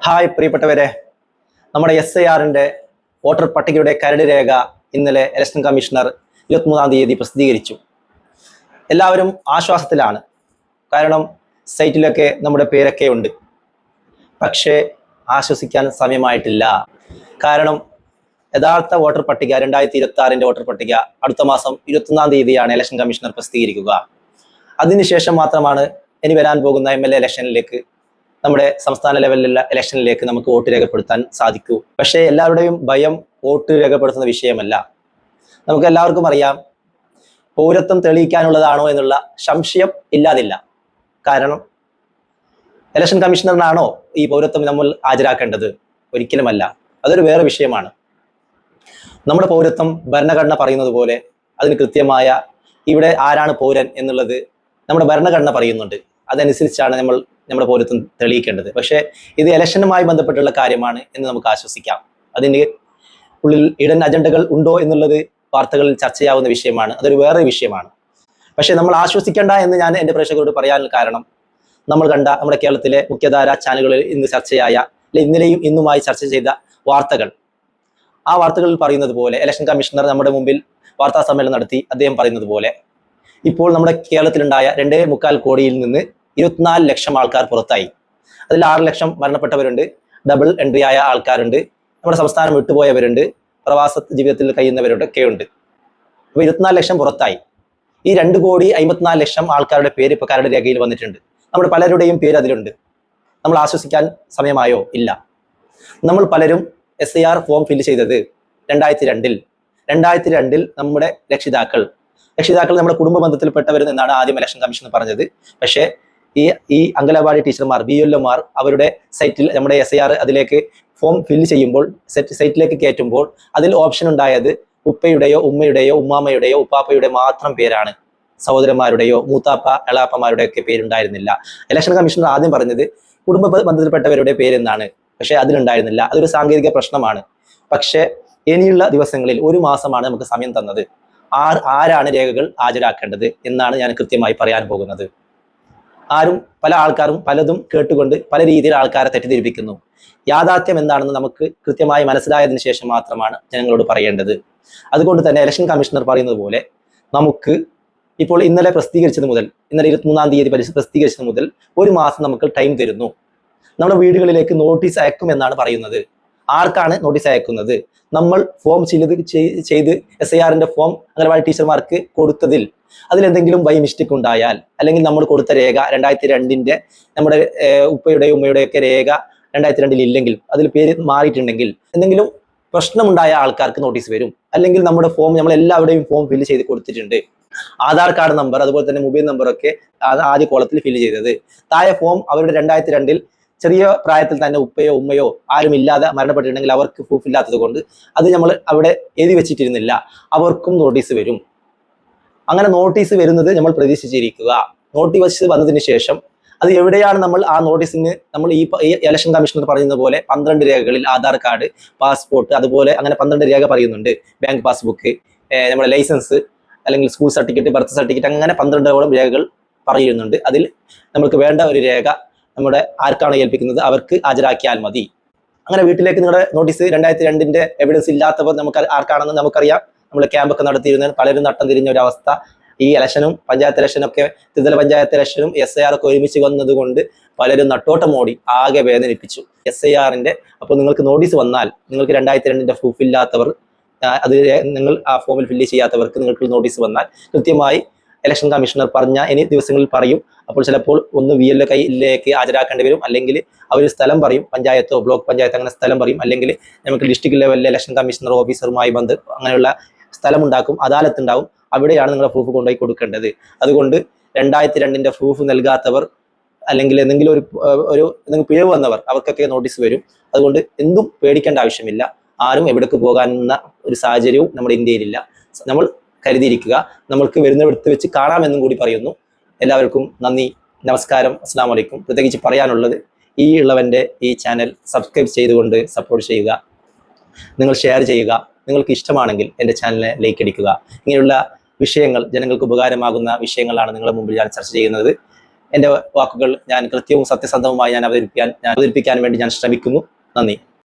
Hi പ്രിയപ്പെട്ടവരെ, നമ്മുടെ SIRന്റെ voter പട്ടികയുടെ കരട് രേഖ ഇന്നലെ ഇലക്ഷൻ കമ്മീഷണർ 23-ാം തീയതി പ്രസിദ്ധീകരിച്ചു. എല്ലാവരും ആശ്വാസത്തിലാണ്. കാരണം സൈറ്റിലൊക്കെ നമ്മുടെ പേരൊക്കെ ഉണ്ട്. പക്ഷേ ആശ്വസിക്കാൻ സമയമായിട്ടില്ല. കാരണം യഥാർത്ഥ വോട്ടർ പട്ടിക 2026-ന്റെ വോട്ടർ പട്ടിക അടുത്ത മാസം 21-ാം തീയതിയാണ് ഇലക്ഷൻ കമ്മീഷണർ പ്രസിദ്ധീകരിക്കുക. അതിനുശേഷം മാത്രമാണ് ഇനി വരാൻ പോകുന്ന MLA ഇലക്ഷനിലേക്ക്, നമ്മുടെ സംസ്ഥാന ലെവലിലുള്ള ഇലക്ഷനിലേക്ക് നമുക്ക് വോട്ട് രേഖപ്പെടുത്താൻ സാധിക്കൂ. പക്ഷേ എല്ലാവരുടെയും ഭയം വോട്ട് രേഖപ്പെടുത്തുന്ന വിഷയമല്ല. നമുക്ക് എല്ലാവർക്കും അറിയാം, പൗരത്വം തെളിയിക്കാനുള്ളതാണോ എന്നുള്ള സംശയം ഇല്ലാതില്ല. കാരണം ഇലക്ഷൻ കമ്മീഷണറിനാണോ ഈ പൗരത്വം നമ്മൾ ഹാജരാക്കേണ്ടത്? ഒരിക്കലുമല്ല. അതൊരു വേറെ വിഷയമാണ്. നമ്മുടെ പൗരത്വം ഭരണഘടന പറയുന്നത് പോലെ അതിന് കൃത്യമായ ഇവിടെ ആരാണ് പൗരൻ എന്നുള്ളത് നമ്മുടെ ഭരണഘടന പറയുന്നുണ്ട്. അതനുസരിച്ചാണ് നമ്മുടെ പൗരത്വം തെളിയിക്കേണ്ടത്. പക്ഷേ ഇത് ഇലക്ഷനുമായി ബന്ധപ്പെട്ടുള്ള കാര്യമാണ് എന്ന് നമുക്ക് ആശ്വസിക്കാം. അതിന് ഉള്ളിൽ ഇടൻ അജണ്ടകൾ ഉണ്ടോ എന്നുള്ളത് വാർത്തകളിൽ ചർച്ചയാവുന്ന വിഷയമാണ്. അതൊരു വേറെ വിഷയമാണ്. പക്ഷേ നമ്മൾ ആശ്വസിക്കേണ്ട എന്ന് ഞാൻ എൻ്റെ പ്രേക്ഷകരോട് പറയാനുള്ള കാരണം, നമ്മൾ കണ്ട നമ്മുടെ കേരളത്തിലെ മുഖ്യധാര ചാനലുകളിൽ ഇന്ന് ചർച്ചയായ, ഇന്നലെയും ഇന്നുമായി ചർച്ച ചെയ്ത വാർത്തകൾ, ആ വാർത്തകളിൽ പറയുന്നത് പോലെ ഇലക്ഷൻ കമ്മീഷണർ നമ്മുടെ മുമ്പിൽ വാർത്താ സമ്മേളനം നടത്തി അദ്ദേഹം പറയുന്നത് പോലെ ഇപ്പോൾ നമ്മുടെ കേരളത്തിലുണ്ടായ 2.25 കോടിയിൽ നിന്ന് 24 ലക്ഷം ആൾക്കാർ പുറത്തായി. അതിൽ 6 ലക്ഷം മരണപ്പെട്ടവരുണ്ട്, ഡബിൾ എൻട്രി ആയ ആൾക്കാരുണ്ട്, നമ്മുടെ സംസ്ഥാനം വിട്ടുപോയവരുണ്ട്, പ്രവാസ ജീവിതത്തിൽ കഴിയുന്നവരൊക്കെ ഉണ്ട്. അപ്പോൾ 24 ലക്ഷം പുറത്തായി. ഈ 2,54,00,000 ആൾക്കാരുടെ പേര് ഇപ്പോൾ കരട് രേഖയിൽ വന്നിട്ടുണ്ട്. നമ്മുടെ പലരുടെയും പേര് അതിലുണ്ട്. നമ്മൾ ആശ്വസിക്കാൻ സമയമായോ? ഇല്ല. നമ്മൾ പലരും SIR ഫോം ഫില്ല് ചെയ്തത് 2002-ൽ നമ്മുടെ രക്ഷിതാക്കൾ നമ്മുടെ കുടുംബ ബന്ധത്തിൽപ്പെട്ടവരെന്നാണ് ആദ്യം ഇലക്ഷൻ കമ്മീഷൻ പറഞ്ഞത്. പക്ഷേ ഈ അംഗനവാടി ടീച്ചർമാർ, BLOമാർ അവരുടെ സൈറ്റിൽ നമ്മുടെ SIR അതിലേക്ക് ഫോം ഫില്ല് ചെയ്യുമ്പോൾ, സൈറ്റിലേക്ക് കയറ്റുമ്പോൾ അതിൽ ഓപ്ഷൻ ഉണ്ടായത് ഉപ്പയുടെയോ ഉമ്മയുടെയോ ഉമ്മാമ്മയുടെയോ ഉപ്പാപ്പയുടെ മാത്രം പേരാണ്. സഹോദരന്മാരുടെയോ മൂത്താപ്പ എളാപ്പമാരുടെ ഒക്കെ പേരുണ്ടായിരുന്നില്ല. ഇലക്ഷൻ കമ്മീഷണർ ആദ്യം പറഞ്ഞത് കുടുംബ ബന്ധത്തിൽപ്പെട്ടവരുടെ പേരെന്നാണ്. പക്ഷേ അതിലുണ്ടായിരുന്നില്ല. അതൊരു സാങ്കേതിക പ്രശ്നമാണ്. പക്ഷേ ഇനിയുള്ള ദിവസങ്ങളിൽ 1 മാസമാണ് നമുക്ക് സമയം തന്നത്. ആരാണ് രേഖകൾ ഹാജരാക്കേണ്ടത് എന്നാണ് ഞാൻ കൃത്യമായി പറയാൻ പോകുന്നത്. പല ആൾക്കാരും പലതും കേട്ടുകൊണ്ട് പല രീതിയിൽ ആൾക്കാരെ തെറ്റിദ്ധരിപ്പിക്കുന്നു. യാഥാർത്ഥ്യം എന്താണെന്ന് നമുക്ക് കൃത്യമായി മനസ്സിലായതിനു ശേഷം മാത്രമാണ് ജനങ്ങളോട് പറയേണ്ടത്. അതുകൊണ്ട് തന്നെ ഇലക്ഷൻ കമ്മീഷണർ പറയുന്നത് പോലെ നമുക്ക് ഇപ്പോൾ ഇന്നലെ 23-ാം തീയതി പ്രസിദ്ധീകരിച്ചത് മുതൽ 1 മാസം നമുക്ക് ടൈം തരുന്നു. നമ്മുടെ വീടുകളിലേക്ക് നോട്ടീസ് അയക്കുമെന്നാണ് പറയുന്നത്. ആർക്കാണ് നോട്ടീസ് അയക്കുന്നത്? നമ്മൾ ഫോം ചെയ്ത് SIRന്റെ ഫോം അംഗനവാടി ടീച്ചർമാർക്ക് കൊടുത്തതിൽ അതിലെന്തെങ്കിലും ബൈ മിസ്റ്റേക്ക് ഉണ്ടായാൽ, അല്ലെങ്കിൽ നമ്മൾ കൊടുത്ത രേഖ 2002-ന്റെ നമ്മുടെ ഉപ്പയുടെയും ഉമ്മയുടെയൊക്കെ രേഖ 2002-ൽ ഇല്ലെങ്കിൽ, അതിൽ പേര് മാറിയിട്ടുണ്ടെങ്കിൽ, എന്തെങ്കിലും പ്രശ്നമുണ്ടായ ആൾക്കാർക്ക് നോട്ടീസ് വരും. അല്ലെങ്കിൽ നമ്മുടെ ഫോം നമ്മളെല്ലാവരുടെയും ഫോം ഫില്ല് ചെയ്ത് കൊടുത്തിട്ടുണ്ട്. ആധാർ കാർഡ് നമ്പർ, അതുപോലെ തന്നെ മൊബൈൽ നമ്പറൊക്കെ ആദ്യ കോളത്തിൽ ഫില്ല് ചെയ്തത്. താഴെ ഫോം അവരുടെ 2002-ൽ ചെറിയ പ്രായത്തിൽ തന്നെ ഉപ്പയോ ഉമ്മയോ ആരും ഇല്ലാതെ മരണപ്പെട്ടിട്ടുണ്ടെങ്കിൽ അവർക്ക് പ്രൂഫ് ഇല്ലാത്തത് കൊണ്ട് അത് നമ്മൾ അവിടെ എഴുതി വെച്ചിട്ടിരുന്നില്ല. അവർക്കും നോട്ടീസ് വരും. അങ്ങനെ നോട്ടീസ് വരുന്നത് നമ്മൾ പ്രതീക്ഷിച്ചിരിക്കുക. നോട്ടീസ് വന്നതിന് ശേഷം അത് എവിടെയാണ് നമ്മൾ ആ നോട്ടീസിന് നമ്മൾ ഈ ഇലക്ഷൻ കമ്മീഷണർ പറയുന്ന പോലെ 12 രേഖകളിൽ ആധാർ കാർഡ്, പാസ്പോർട്ട്, അതുപോലെ അങ്ങനെ 12 രേഖ പറയുന്നുണ്ട്. ബാങ്ക് പാസ്ബുക്ക്, നമ്മുടെ ലൈസൻസ്, അല്ലെങ്കിൽ സ്കൂൾ സർട്ടിഫിക്കറ്റ്, ബർത്ത് സർട്ടിഫിക്കറ്റ്, അങ്ങനെ 12ഓളം രേഖകൾ പറയുന്നുണ്ട്. അതിൽ നമുക്ക് വേണ്ട ഒരു രേഖ നമ്മുടെ ആർക്കാണ് ഏൽപ്പിക്കുന്നത് അവർക്ക് ഹാജരാക്കിയാൽ മതി. അങ്ങനെ വീട്ടിലേക്ക് നിങ്ങളുടെ നോട്ടീസ് 2002-ന്റെ എവിഡൻസ് ഇല്ലാത്തവർ നമുക്ക് ആർക്കാണെന്ന് നമുക്കറിയാം. നമ്മൾ ക്യാമ്പൊക്കെ നടത്തിയിരുന്ന പലരും നട്ടം തിരിഞ്ഞ ഒരു അവസ്ഥ. ഈ ഇലക്ഷനും പഞ്ചായത്ത് ഇലക്ഷനൊക്കെ, ത്രിതല പഞ്ചായത്ത് ഇലക്ഷനും SIR ഒക്കെ ഒരുമിച്ച് വന്നത് കൊണ്ട് പലരും നട്ടോട്ടം ഓടി ആകെ വേദനിപ്പിച്ചു SIRന്റെ. അപ്പോൾ നിങ്ങൾക്ക് നോട്ടീസ് വന്നാൽ, നിങ്ങൾക്ക് 2002-ന്റെ പ്രൂഫ് ഇല്ലാത്തവർ, അത് നിങ്ങൾ ആ ഫോമിൽ ഫില്ല് ചെയ്യാത്തവർക്ക് നിങ്ങൾക്ക് നോട്ടീസ് വന്നാൽ കൃത്യമായി ഇലക്ഷൻ കമ്മീഷണർ പറഞ്ഞ ഇനി ദിവസങ്ങളിൽ പറയും. അപ്പോൾ ചിലപ്പോൾ ഒന്ന് VLO കയ്യിലേക്ക് ഹാജരാക്കേണ്ടി വരും, അല്ലെങ്കിൽ അവർ സ്ഥലം പറയും, പഞ്ചായത്തോ ബ്ലോക്ക് പഞ്ചായത്ത് അങ്ങനെ സ്ഥലം പറയും, അല്ലെങ്കിൽ നമുക്ക് ഡിസ്ട്രിക്ട് ലെവലിലെ ഇലക്ഷൻ കമ്മീഷണർ ഓഫീസറുമായി അങ്ങനെയുള്ള സ്ഥലം ഉണ്ടാക്കും, അദാലത്ത് ഉണ്ടാവും. അവിടെയാണ് നിങ്ങളുടെ പ്രൂഫ് കൊണ്ടുപോയി കൊടുക്കേണ്ടത്. അതുകൊണ്ട് 2002-ന്റെ പ്രൂഫ് നൽകാത്തവർ, അല്ലെങ്കിൽ എന്തെങ്കിലും എന്തെങ്കിലും പിഴവ് വന്നവർ, അവർക്കൊക്കെ നോട്ടീസ് വരും. അതുകൊണ്ട് എന്തും പേടിക്കേണ്ട ആവശ്യമില്ല. ആരും എവിടേക്ക് പോകാനുള്ള ഒരു സാഹചര്യവും നമ്മുടെ ഇന്ത്യയിലില്ല. നമ്മൾ കരുതിയിരിക്കുക. നമ്മൾക്ക് വരുന്നിടത്ത് വെച്ച് കാണാമെന്നും കൂടി പറയുന്നു. എല്ലാവർക്കും നന്ദി, നമസ്കാരം, അസ്സലാമു അലൈക്കും. പ്രത്യേകിച്ച് പറയാനുള്ളത്, ഈ ഉള്ളവൻ്റെ ഈ ചാനൽ സബ്സ്ക്രൈബ് ചെയ്തുകൊണ്ട് സപ്പോർട്ട് ചെയ്യുക. നിങ്ങൾ ഷെയർ ചെയ്യുക. നിങ്ങൾക്ക് ഇഷ്ടമാണെങ്കിൽ എൻ്റെ ചാനലിനെ ലൈക്ക് അടിക്കുക. ഇങ്ങനെയുള്ള വിഷയങ്ങൾ, ജനങ്ങൾക്ക് ഉപകാരമാകുന്ന വിഷയങ്ങളാണ് നിങ്ങളുടെ മുമ്പിൽ ഞാൻ ചർച്ച ചെയ്യുന്നത്. എൻ്റെ വാക്കുകൾ ഞാൻ കൃത്യവും സത്യസന്ധവുമായി ഞാൻ അവതരിപ്പിക്കാൻ വേണ്ടി ഞാൻ ശ്രമിക്കുന്നു. നന്ദി.